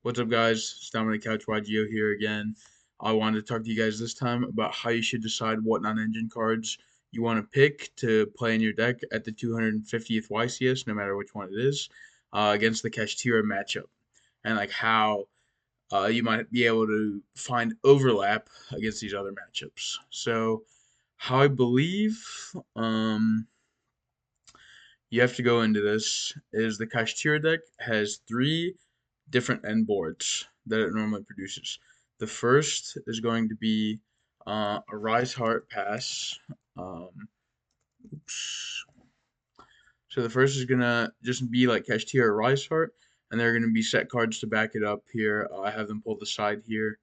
What's up, guys? It's Dominic Couch Yugioh here again. I wanted to talk to you guys this time about how you should decide what non-engine cards you want to pick to play in your deck at the 250th YCS, no matter which one it is, against the Kashtira matchup, and like how you might be able to find overlap against these other matchups. So, how I believe you have to go into this is the Kashtira deck has three different end boards that it normally produces. The first is going to be a Rise Heart Pass. Um, oops. So the first is gonna just be like Kashtira Rise Heart, and there are gonna be set cards to back it up here. I have them pulled aside here.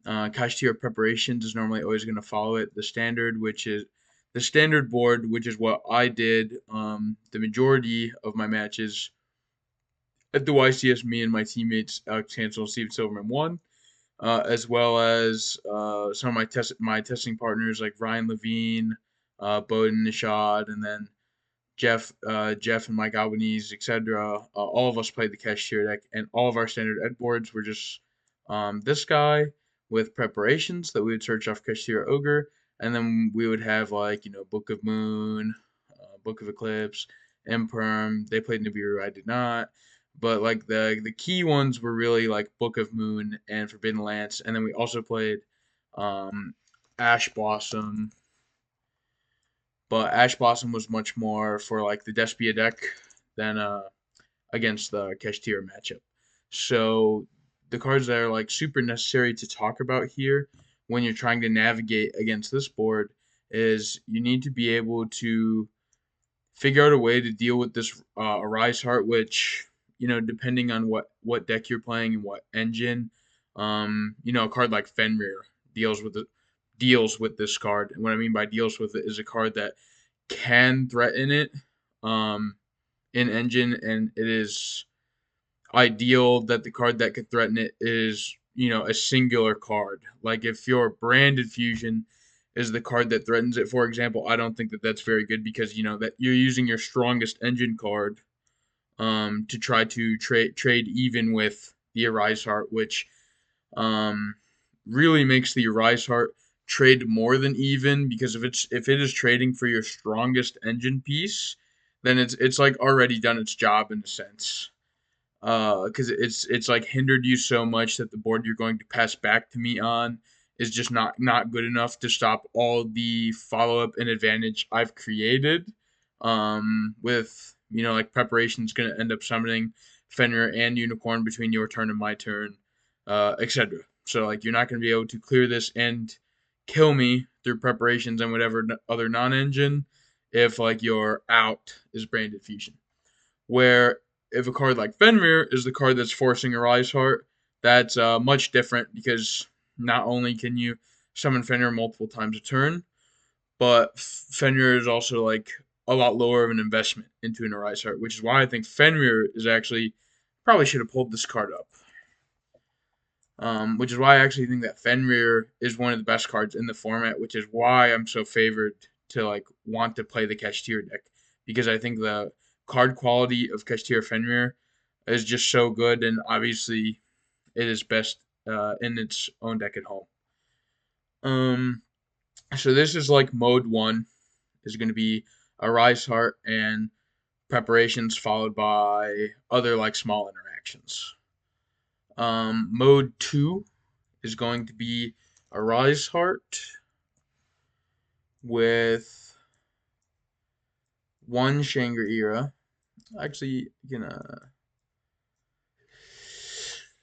Kashtira Preparations is normally always gonna follow it. The standard, which is the standard board, which is what I did the majority of my matches at the YCS. Me and my teammates Alex Hansel and Steve Silverman won. As well as some of my testing partners like Ryan Levine, Bowden Nishad, and then Jeff and Mike Albanese, etc. All of us played the cashier deck, and all of our standard ed boards were just this guy with preparations that we would search off Cashier Ogre, and then we would have like Book of Moon, Book of Eclipse, Imperm. They played Nibiru, I did not. But like the key ones were really like Book of Moon and Forbidden Lance, and then we also played um, Ash Blossom, but Ash Blossom was much more for like the Despia deck than against the Kashtira matchup. So the cards that are like super necessary to talk about here when you're trying to navigate against this board is you need to be able to figure out a way to deal with this Arise Heart, which depending on what deck you're playing and what engine, a card like Fenrir deals with it deals with this card. And what I mean by deals with it is a card that can threaten it um, in engine, and it is ideal that the card that could threaten it is a singular card. Like if your branded fusion is the card that threatens it, for example, I don't think that that's very good because that you're using your strongest engine card to try to trade even with the Arise Heart, which um, really makes the Arise Heart trade more than even, because if it is trading for your strongest engine piece, then it's like already done its job in a sense. Because it's like hindered you so much that the board you're going to pass back to me on is just not good enough to stop all the follow up and advantage I've created. With like preparation's gonna end up summoning Fenrir and Unicorn between your turn and my turn, etc. So like you're not gonna be able to clear this and kill me through preparations and whatever other non-engine if like your out is branded fusion. Where if a card like Fenrir is the card that's forcing a Rise Heart, that's much different because not only can you summon Fenrir multiple times a turn, but Fenrir is also like a lot lower of an investment into an Arise Heart, which is why I think Fenrir is actually probably should have pulled this card up. Which is why I actually think that Fenrir is one of the best cards in the format, which is why I'm so favored to like want to play the Kashtira deck, because I think the card quality of Kashtira Fenrir is just so good, and obviously it is best in its own deck at home. Um, so this is like mode one is going to be a Rise Heart and preparations followed by other like small interactions. Mode two is going to be a Rise Heart with one Shangri-Ira. Actually,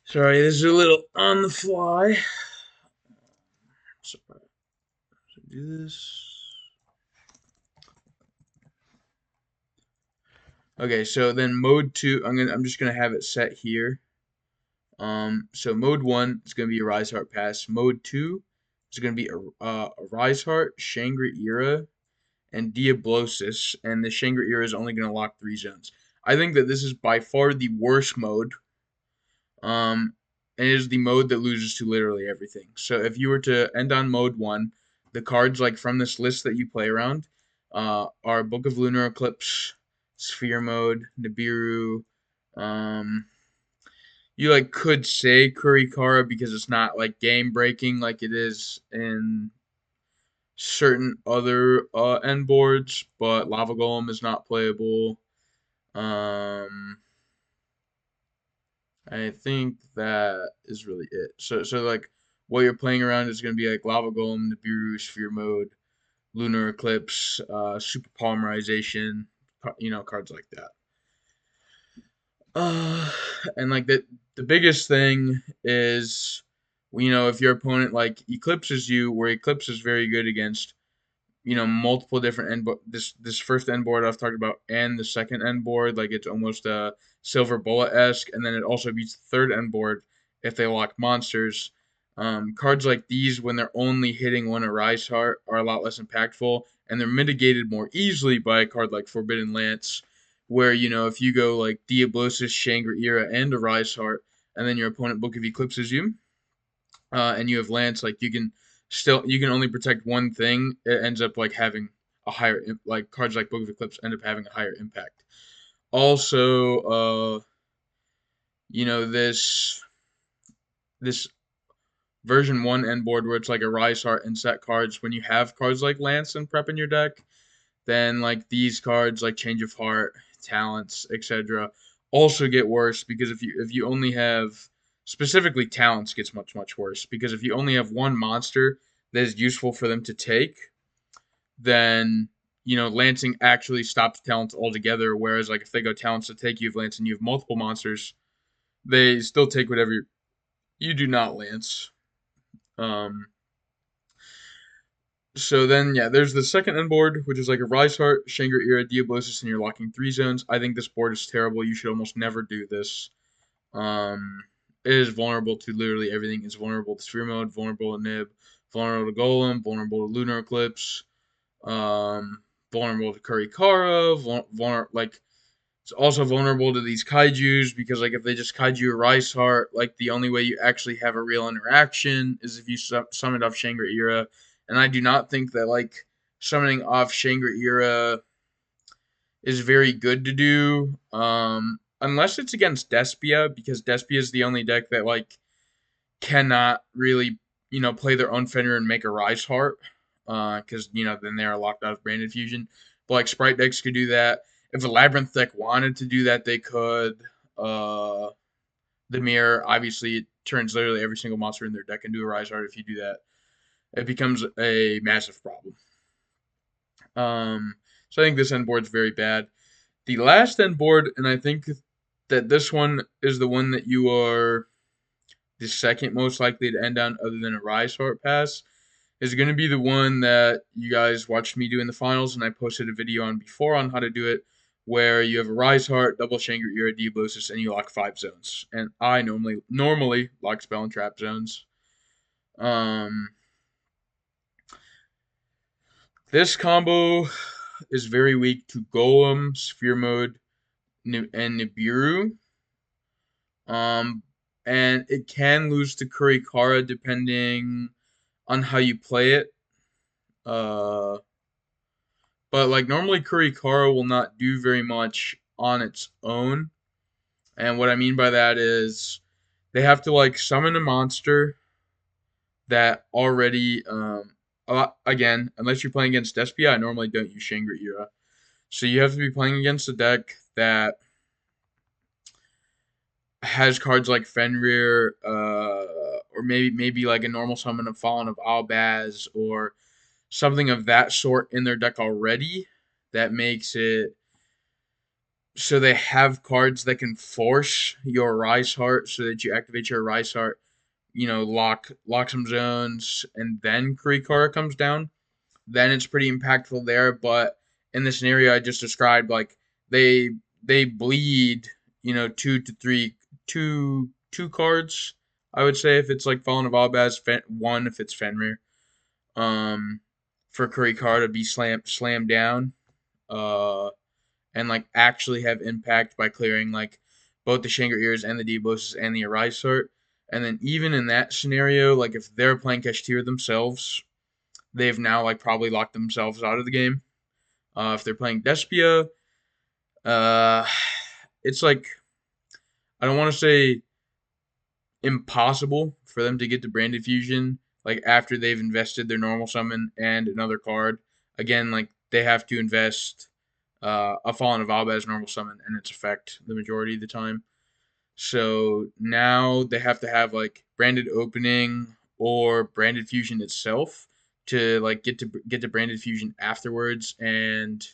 sorry, this is a little on the fly. Sorry. So do this. Okay, so then mode two, I'm just gonna have it set here. So mode one is gonna be a Rise Heart pass. Mode two is gonna be a Rise Heart, Shangri-Ira, and Diablosis, and the Shangri-Ira is only gonna lock 3 zones. I think that this is by far the worst mode. And it is the mode that loses to literally everything. So if you were to end on mode one, the cards like from this list that you play around are Book of Lunar Eclipse, Sphere Mode, Nibiru, um, you like could say Kurikara because it's not like game breaking like it is in certain other end boards, but Lava Golem is not playable. Um, I think that is really it. So like what you're playing around is going to be like Lava Golem, Nibiru, Sphere Mode, Lunar Eclipse, Super Polymerization, cards like that. Uh, and like the biggest thing is, if your opponent like eclipses you, where Eclipse is very good against multiple different end board. This first end board I've talked about, and the second end board, like it's almost a silver bullet esque, and then it also beats the third end board if they lock monsters. Cards like these, when they're only hitting one Arise Heart, are a lot less impactful, and they're mitigated more easily by a card like Forbidden Lance, where if you go like Diablosis, Shangri-Ira, and Arise Heart, and then your opponent Book of Eclipses you, and you have Lance, like you can only protect one thing. It ends up like having a higher like cards like Book of Eclipse end up having a higher impact. Also, this version one end board where it's like a Rise Heart and set cards. When you have cards like Lance and Prep in your deck, then like these cards like Change of Heart, Talents, etc. also get worse because if you only have specifically Talents gets much worse because if you only have one monster that is useful for them to take, then Lancing actually stops Talents altogether. Whereas like if they go Talents to take, you have Lance and you have multiple monsters, they still take whatever you do not Lance. Um, So then, yeah, there's the second end board, which is like a Rise Heart, Shangri-Ira, Diablosis, and you're locking 3 zones. I think this board is terrible. You should almost never do this. Um, it is vulnerable to literally everything. It's vulnerable to Sphere Mode, vulnerable to Nib, vulnerable to Golem, vulnerable to Lunar Eclipse, um, vulnerable to Kurikara, like it's also vulnerable to these kaijus because like if they just kaiju a Rice Heart, like the only way you actually have a real interaction is if you summon it off Shangri-Ira, and I do not think that like summoning off Shangri-Ira is very good to do, unless it's against Despia because Despia is the only deck that like cannot really play their own Fenrir and make a Rise Heart, because then they are locked out of Branded Fusion. But like Sprite decks could do that. If a Labyrinth deck wanted to do that, they could. Uh, the Mirror, obviously, it turns literally every single monster in their deck into a Rise Heart. If you do that, it becomes a massive problem. So I think this end board's very bad. The last end board, and I think that this one is the one that you are the second most likely to end on, other than a Rise Heart pass, is going to be the one that you guys watched me do in the finals, and I posted a video on before on how to do it, where you have a Rise Heart, double Shangri-Ira, Diablosis, and you lock 5 zones. And I normally lock spell and trap zones. Um, this combo is very weak to Golem, Sphere Mode, and Nibiru. Um, and it can lose to Kurikara depending on how you play it. Uh, but like normally Kurikara will not do very much on its own. And what I mean by that is they have to like summon a monster that already again, unless you're playing against Despia, I normally don't use Shangri-Ira. So you have to be playing against a deck that has cards like Fenrir, or maybe like a normal summon of Fallen of Albaz, or something of that sort in their deck already that makes it so they have cards that can force your Rise Heart so that you activate your Rise Heart, lock some zones, and then Kurikara comes down. Then it's pretty impactful there. But in the scenario I just described, like they they bleed, 2 to 3, two cards. I would say if it's like Fallen of Albaz, one if it's Fenrir. Um, for Kurikara to be slammed down. Uh, and like actually have impact by clearing like both the Shangri-Iras and the Debosses and the Arise Heart. And then even in that scenario, like if they're playing Kashtira themselves, they've now like probably locked themselves out of the game. If they're playing Despia, uh, it's like I don't want to say impossible for them to get to Branded Fusion like after they've invested their normal summon and another card. Again, like they have to invest a Fallen of Abba as normal summon and its effect the majority of the time. So now they have to have like branded opening or branded fusion itself to like get to branded fusion afterwards and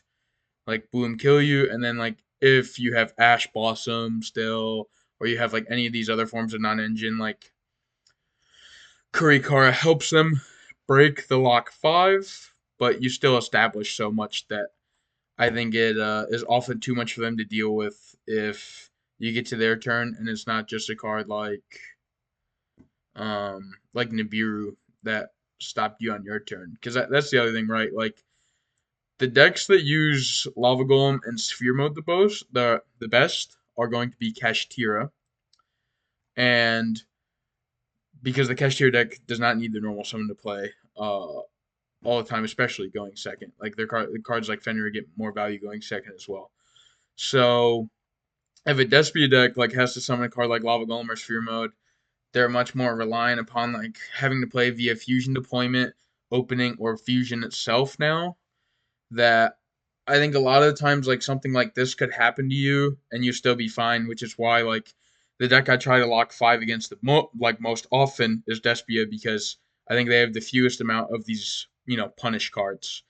like boom kill you. And then like if you have Ash Blossom still, or you have like any of these other forms of non-engine, like Kurikara helps them break the lock 5, but you still establish so much that I think it is often too much for them to deal with if you get to their turn and it's not just a card like Nibiru that stopped you on your turn. Because that's the other thing, right? Like the decks that use Lava Golem and Sphere Mode the best are going to be Kashtira, and because the Kashtira deck does not need the normal summon to play all the time, especially going second. Like the cards like Fenrir get more value going second as well. So if a Despia deck like has to summon a card like Lava Golem or Sphere Mode, they're much more reliant upon like having to play via fusion deployment, opening, or fusion itself now. That I think a lot of the times like something like this could happen to you and you still be fine, which is why like the deck I try to lock 5 against like most often is Despia, because I think they have the fewest amount of these punish cards.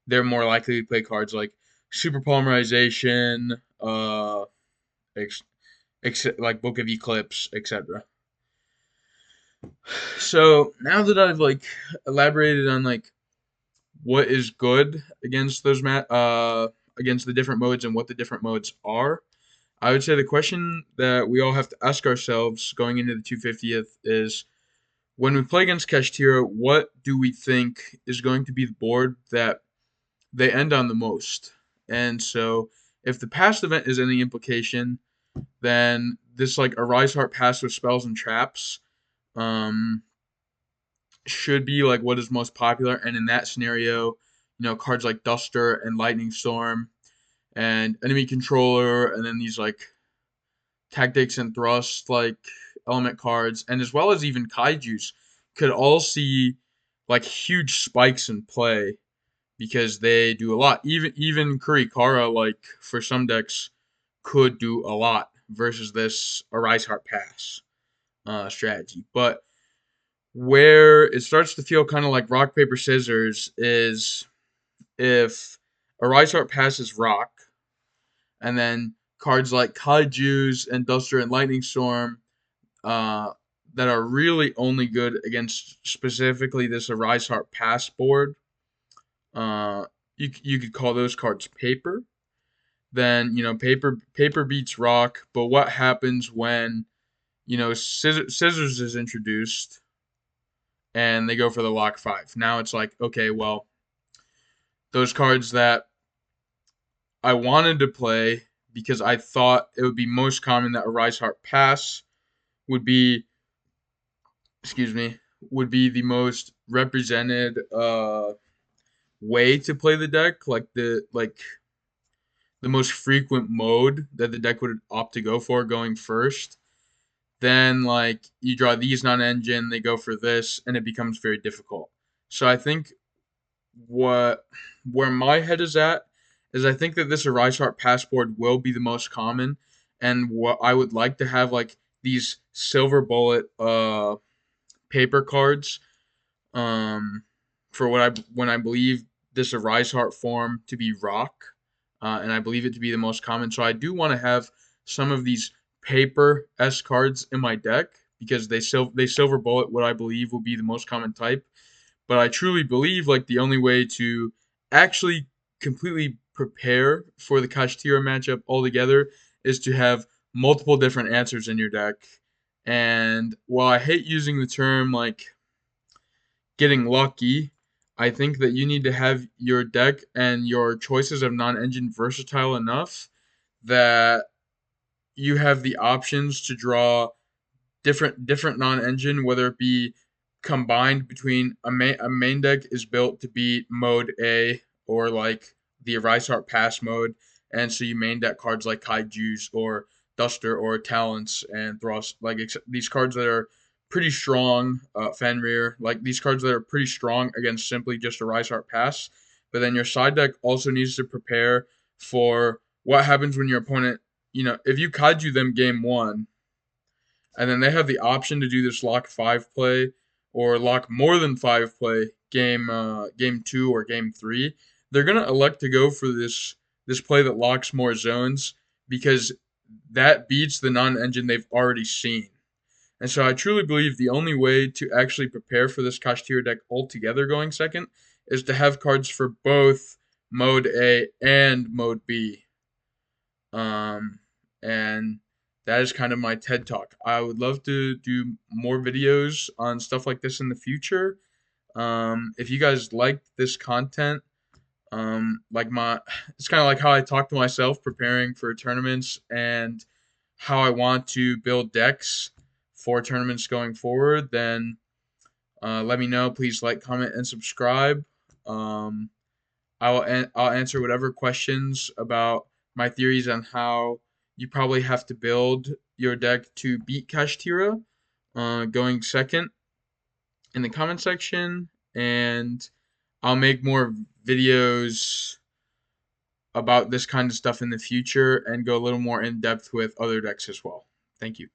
They're more likely to play cards like Super Polymerization, ex- like Book of Eclipse, etc. So now that I've like elaborated on like what is good against against the different modes and what the different modes are, I would say the question that we all have to ask ourselves going into the 250th is, when we play against Kashtira, what do we think is going to be the board that they end on the most? And so if the past event is any implication, then this like Arise Heart pass with spells and traps um, should be like what is most popular. And in that scenario, cards like Duster and Lightning Storm and Enemy Controller, and then these like Tactics and Thrust like element cards, and as well as even Kaijus, could all see like huge spikes in play because they do a lot. Even Kurikara, like for some decks, could do a lot versus this Arise Heart Pass strategy. But where it starts to feel kind of like rock paper scissors is if Arise Heart passes rock, and then cards like Kaiju's and Duster and Lightning Storm uh, that are really only good against specifically this Arise Heart pass board. You could call those cards paper. Then paper beats rock. But what happens when scissors is introduced and they go for the lock 5? Now it's like, okay, well, those cards that I wanted to play because I thought it would be most common that a Rise Heart pass would be, excuse me, would be the most represented way to play the deck, like the most frequent mode that the deck would opt to go for going first. Then like you draw these non-engine, they go for this, and it becomes very difficult. So I think what where my head is at is I think that this Arise Heart passport will be the most common, and what I would like to have like these silver bullet paper cards for what I when I believe this Arise Heart form to be rock, and I believe it to be the most common. So I do want to have some of these paper S cards in my deck because they silver bullet what I believe will be the most common type. But I truly believe like the only way to actually completely prepare for the Kashtira matchup altogether is to have multiple different answers in your deck. And while I hate using the term like getting lucky, I think that you need to have your deck and your choices of non-engine versatile enough that you have the options to draw different non-engine, whether it be combined between a main deck is built to beat mode A or like the Arise Heart Pass mode, and so you main deck cards like Kaiju's or Duster or Talents and Thrust. Like these cards that are pretty strong, Fenrir. Like these cards that are pretty strong against simply just a Rise Heart Pass. But then your side deck also needs to prepare for what happens when your opponent, if you kaiju them game one, and then they have the option to do this lock five play or lock more than five play game two or game three. They're gonna elect to go for this play that locks more zones because that beats the non-engine they've already seen. And so I truly believe the only way to actually prepare for this Kashtira deck altogether going second is to have cards for both mode A and mode B. Um, and that is kind of my TED talk. I would love to do more videos on stuff like this in the future. If you guys liked this content, like it's kind of like how I talk to myself preparing for tournaments and how I want to build decks for tournaments going forward, then let me know. Please like, comment, and subscribe. Um, I'll answer whatever questions about my theories on how you probably have to build your deck to beat Kashtira going second in the comment section, and I'll make more videos about this kind of stuff in the future and go a little more in depth with other decks as well. Thank you.